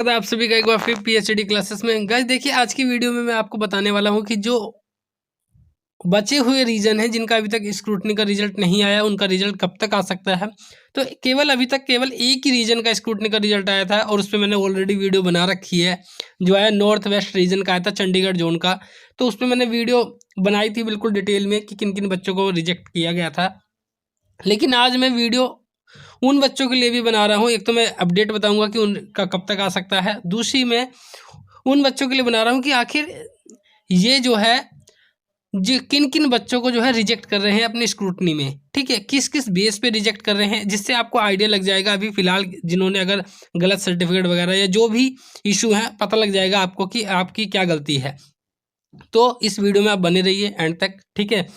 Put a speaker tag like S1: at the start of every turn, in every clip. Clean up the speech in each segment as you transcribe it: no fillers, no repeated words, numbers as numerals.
S1: आप सभी का एक बार फिर पीएचडी क्लासेस में। गाइस देखिए, आज की वीडियो में मैं आपको बताने वाला हूं कि जो बचे हुए रीजन हैं जिनका अभी तक स्क्रूटनी का रिजल्ट नहीं आया, उनका रिजल्ट कब तक आ सकता है। तो अभी तक केवल एक ही रीजन का स्क्रूटनी का रिजल्ट आया था और उस पर मैंने ऑलरेडी वीडियो बना रखी है, जो है नॉर्थ वेस्ट रीजन का आया था, चंडीगढ़ जोन का। तो उस पर मैंने वीडियो बनाई थी बिल्कुल डिटेल में कि किन किन बच्चों को रिजेक्ट किया गया था। लेकिन आज मैं वीडियो उन बच्चों के लिए भी बना रहा हूँ। एक तो मैं अपडेट बताऊंगा कि उनका कब तक आ सकता है, दूसरी मैं उन बच्चों के लिए बना रहा हूँ कि आखिर ये जो है जो किन किन बच्चों को जो है रिजेक्ट कर रहे हैं अपनी स्क्रूटनी में, ठीक है, किस किस बेस पे रिजेक्ट कर रहे हैं, जिससे आपको आइडिया लग जाएगा अभी फिलहाल जिन्होंने अगर गलत सर्टिफिकेट वगैरह या जो भी इशू है पता लग जाएगा आपको कि आपकी क्या गलती है। तो इस वीडियो में आप बने रहिए एंड तक, ठीक है।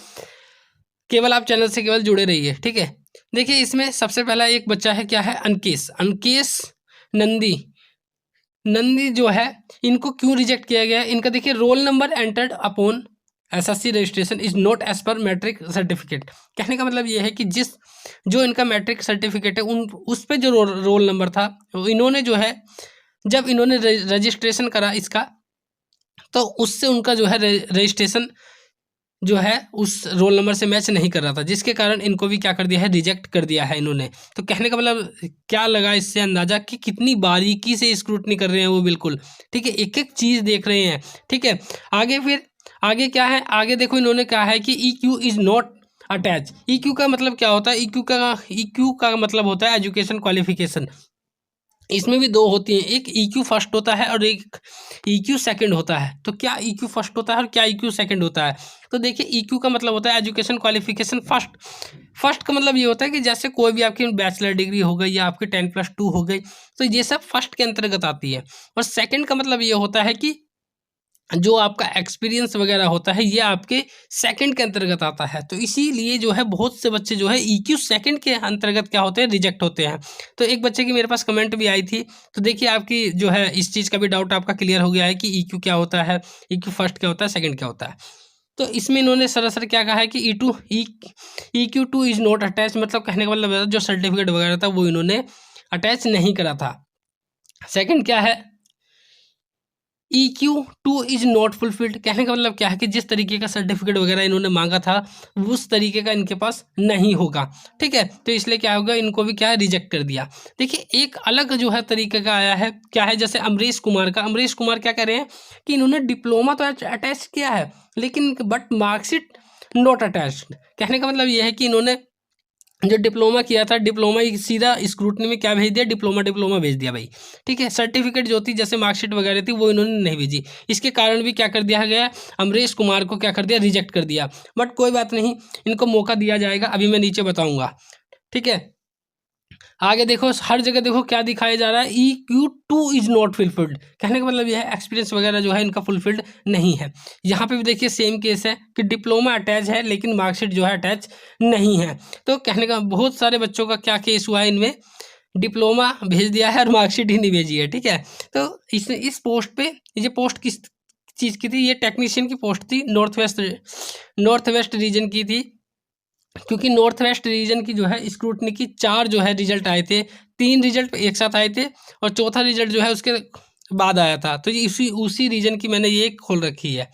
S1: केवल आप चैनल से केवल जुड़े रहिए, ठीक है। देखिए, इसमें सबसे पहला एक बच्चा है, क्या है, अनकेश अनकेश नंदी नंदी जो है, इनको क्यों रिजेक्ट किया गया है। इनका देखिए, roll number entered upon SSC registration is not as per matric certificate. कहने का मतलब ये है कि जो इनका मैट्रिक सर्टिफिकेट है उस पे जो रोल नंबर था, इन्होंने जो है जब इन्होंने रजिस्ट्रेशन करा इसका, तो उससे उनका जो है रजिस्ट्रेशन जो है उस रोल नंबर से मैच नहीं कर रहा था, जिसके कारण इनको भी क्या कर दिया है, रिजेक्ट कर दिया है इन्होंने। तो कहने का मतलब क्या लगा इससे अंदाजा कि कितनी बारीकी से स्क्रूटनी कर रहे हैं वो, बिल्कुल ठीक है, एक एक चीज़ देख रहे हैं, ठीक है। आगे क्या है, आगे देखो, इन्होंने कहा है कि E Q is not attach. E Q का मतलब क्या होता है, ई क्यू का मतलब होता है एजुकेशन क्वालिफिकेशन। इसमें भी दो होती हैं, एक EQ फर्स्ट होता है और एक EQ सेकंड होता है। तो क्या EQ फर्स्ट होता है और क्या EQ सेकंड होता है। तो देखिए, EQ का मतलब होता है एजुकेशन क्वालिफिकेशन फर्स्ट। फर्स्ट का मतलब ये होता है कि जैसे कोई भी आपकी बैचलर डिग्री हो गई या आपकी 10+2 हो गई, तो ये सब फर्स्ट के अंतर्गत आती है। और सेकंड का मतलब ये होता है कि जो आपका एक्सपीरियंस वगैरह होता है, ये आपके सेकंड के अंतर्गत आता है। तो इसीलिए जो है बहुत से बच्चे जो है EQ सेकंड के अंतर्गत क्या होते हैं, रिजेक्ट होते हैं। तो एक बच्चे की मेरे पास कमेंट भी आई थी, तो देखिए आपकी जो है इस चीज़ का भी डाउट आपका क्लियर हो गया है कि EQ क्या होता है, EQ फर्स्ट क्या होता है, सेकंड क्या होता है। तो इसमें इन्होंने सरासर क्या कहा है कि EQ2 इज नॉट अटैच, मतलब कहने का मतलब जो सर्टिफिकेट वगैरह था वो इन्होंने अटैच नहीं करा था। सेकंड क्या है, EQ2 इज नॉट फुलफिल्ड। कहने का मतलब क्या है कि जिस तरीके का सर्टिफिकेट वगैरह इन्होंने मांगा था उस तरीके का इनके पास नहीं होगा, ठीक है। तो इसलिए क्या होगा, इनको भी क्या है, रिजेक्ट कर दिया। देखिए, एक अलग जो है तरीके का आया है, क्या है, जैसे अमरीश कुमार का। अमरीश कुमार क्या कह रहे हैं कि इन्होंने डिप्लोमा तो अटैच किया है, लेकिन बट मार्कशीट नॉट अटैच्ड। कहने का मतलब ये है कि इन्होंने जो डिप्लोमा किया था, डिप्लोमा सीधा स्क्रूटनी में क्या भेज दिया, डिप्लोमा भेज दिया भाई, ठीक है। सर्टिफिकेट जो थी, जैसे मार्कशीट वगैरह थी, वो इन्होंने नहीं भेजी। इसके कारण भी क्या कर दिया गया, अमरीश कुमार को क्या कर दिया, रिजेक्ट कर दिया। बट कोई बात नहीं, इनको मौका दिया जाएगा, अभी मैं नीचे बताऊंगा, ठीक है। आगे देखो, हर जगह देखो क्या दिखाया जा रहा है, EQ2 इज नॉट फुलफिल्ड। कहने का मतलब यह है एक्सपीरियंस वगैरह जो है इनका फुलफिल्ड नहीं है। यहाँ पे भी देखिए सेम केस है कि डिप्लोमा अटैच है लेकिन मार्कशीट जो है अटैच नहीं है। तो कहने का बहुत सारे बच्चों का क्या केस हुआ है, इनमें डिप्लोमा भेज दिया है और मार्कशीट ही नहीं भेजी है, ठीक है। तो इस पोस्ट पे, ये पोस्ट किस चीज़ की थी, ये टेक्नीशियन की पोस्ट थी, नॉर्थ वेस्ट रीजन की थी। क्योंकि नॉर्थ वेस्ट रीजन की जो है स्क्रूटनी की 4 जो है रिजल्ट आए थे, 3 रिजल्ट एक साथ आए थे और चौथा रिजल्ट जो है उसके बाद आया था। तो ये उसी रीजन की मैंने ये खोल रखी है।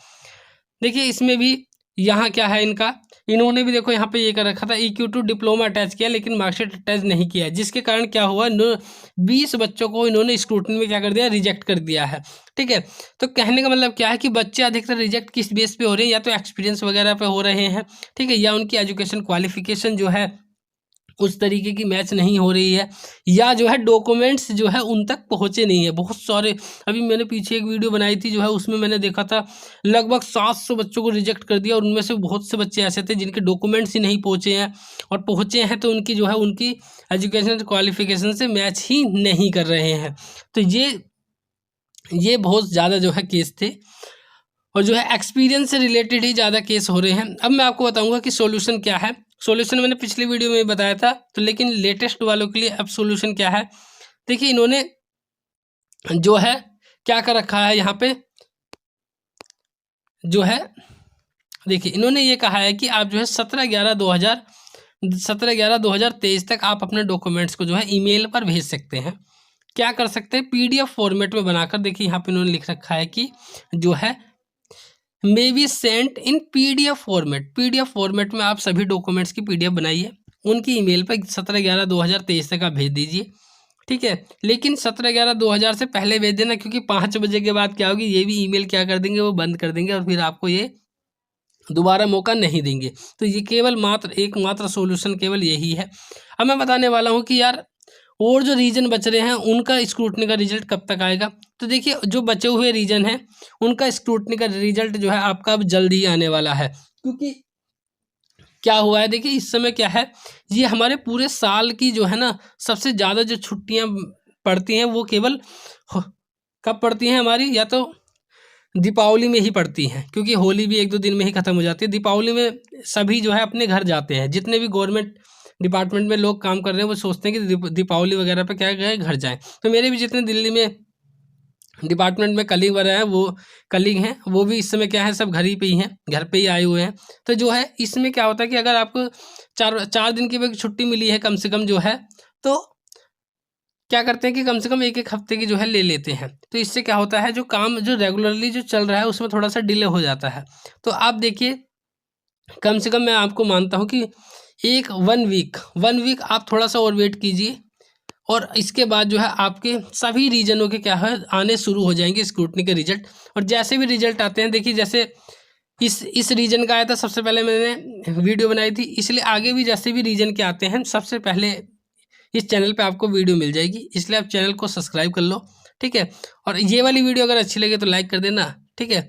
S1: देखिए, इसमें भी यहाँ क्या है इनका, इन्होंने भी देखो यहाँ पे ये कर रखा था, EQ2 डिप्लोमा अटैच किया लेकिन मार्कशीट अटैच नहीं किया, जिसके कारण क्या हुआ, 20 बच्चों को इन्होंने स्क्रूटनी में क्या कर दिया, रिजेक्ट कर दिया है, ठीक है। तो कहने का मतलब क्या है कि बच्चे अधिकतर रिजेक्ट किस बेस पे हो रहे हैं, या तो एक्सपीरियंस वगैरह पे हो रहे हैं, ठीक है, या उनकी एजुकेशन क्वालिफिकेशन जो है उस तरीके की मैच नहीं हो रही है, या जो है डॉक्यूमेंट्स जो है उन तक पहुँचे नहीं है। बहुत सारे, अभी मैंने पीछे एक वीडियो बनाई थी जो है, उसमें मैंने देखा था लगभग 700 बच्चों को रिजेक्ट कर दिया और उनमें से बहुत से बच्चे ऐसे थे जिनके डॉक्यूमेंट्स ही नहीं पहुँचे हैं, और पहुँचे हैं तो उनकी जो है उनकी एजुकेशन क्वालिफिकेशन से मैच ही नहीं कर रहे हैं। तो ये बहुत ज़्यादा जो है केस थे, और जो है एक्सपीरियंस से रिलेटेड ही ज़्यादा केस हो रहे हैं। अब मैं आपको बताऊंगा कि सॉल्यूशन क्या है। सॉल्यूशन मैंने पिछली वीडियो में बताया था, तो लेकिन लेटेस्ट वालों के लिए अब सॉल्यूशन क्या है। देखिए, इन्होंने जो है क्या कर रखा है यहाँ पे, जो है देखिए इन्होंने ये कहा है कि आप जो है 17/11/2023 तक आप अपने डॉक्यूमेंट्स को जो है ईमेल पर भेज सकते हैं, क्या कर सकते हैं, PDF फॉर्मेट में बनाकर, देखिए यहाँ पे उन्होंने लिख रखा है कि जो है may be sent in PDF format. PDF format में आप सभी डॉक्यूमेंट्स की PDF बनाइए, उनकी ईमेल पर 17/11/2023 तक आप भेज दीजिए, ठीक है। लेकिन 17/11/2000 से पहले भेज देना, क्योंकि 5 बजे के बाद क्या होगी, ये भी ईमेल क्या कर देंगे, वो बंद कर देंगे और फिर आपको ये दोबारा मौका नहीं देंगे। तो ये केवल मात्र एकमात्र सॉल्यूशन केवल यही है। अब मैं बताने वाला हूँ कि यार और जो रीजन बच रहे हैं उनका स्क्रूटनी का रिजल्ट कब तक आएगा। तो देखिए जो बचे हुए रीजन हैं उनका स्क्रूटनी का रिजल्ट जो है आपका अब जल्दी ही आने वाला है, क्योंकि क्या हुआ है, देखिए इस समय क्या है, ये हमारे पूरे साल की जो है ना सबसे ज़्यादा जो छुट्टियां पड़ती हैं वो केवल कब पड़ती हैं हमारी, या तो दीपावली में ही पड़ती हैं, क्योंकि होली भी 1-2 दिन में ही ख़त्म हो जाती है। दीपावली में सभी जो है अपने घर जाते हैं, जितने भी गवर्नमेंट डिपार्टमेंट में लोग काम कर रहे हैं वो सोचते हैं कि दीपावली वगैरह पे क्या गए घर जाएं। तो मेरे भी जितने दिल्ली में डिपार्टमेंट में कलीग वगैरह हैं, वो कलीग हैं, वो भी इस समय क्या है, सब घर ही पे ही हैं, घर पे ही आए हुए हैं। तो जो है इसमें क्या होता है कि अगर आपको 4 दिन की भी छुट्टी मिली है कम से कम जो है, तो क्या करते हैं कि कम से कम 1-1 हफ्ते की जो है ले लेते हैं। तो इससे क्या होता है, जो काम जो रेगुलरली जो चल रहा है उसमें थोड़ा सा डिले हो जाता है। तो आप देखिए कम से कम मैं आपको मानता हूँ कि 1 वीक आप थोड़ा सा और वेट कीजिए, और इसके बाद जो है आपके सभी रीजनों के क्या है आने शुरू हो जाएंगे स्क्रूटनी के रिजल्ट। और जैसे भी रिजल्ट आते हैं, देखिए जैसे इस रीजन का आया था सबसे पहले मैंने वीडियो बनाई थी, इसलिए आगे भी जैसे भी रीजन के आते हैं सबसे पहले इस चैनल पे आपको वीडियो मिल जाएगी, इसलिए आप चैनल को सब्सक्राइब कर लो, ठीक है। और ये वाली वीडियो अगर अच्छी लगे तो लाइक कर देना, ठीक है।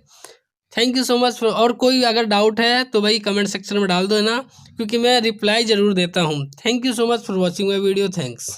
S1: Thank you so much. और कोई अगर डाउट है तो भाई कमेंट सेक्शन में डाल दो ना, क्योंकि मैं रिप्लाई ज़रूर देता हूँ। Thank you so much for watching my video, thanks.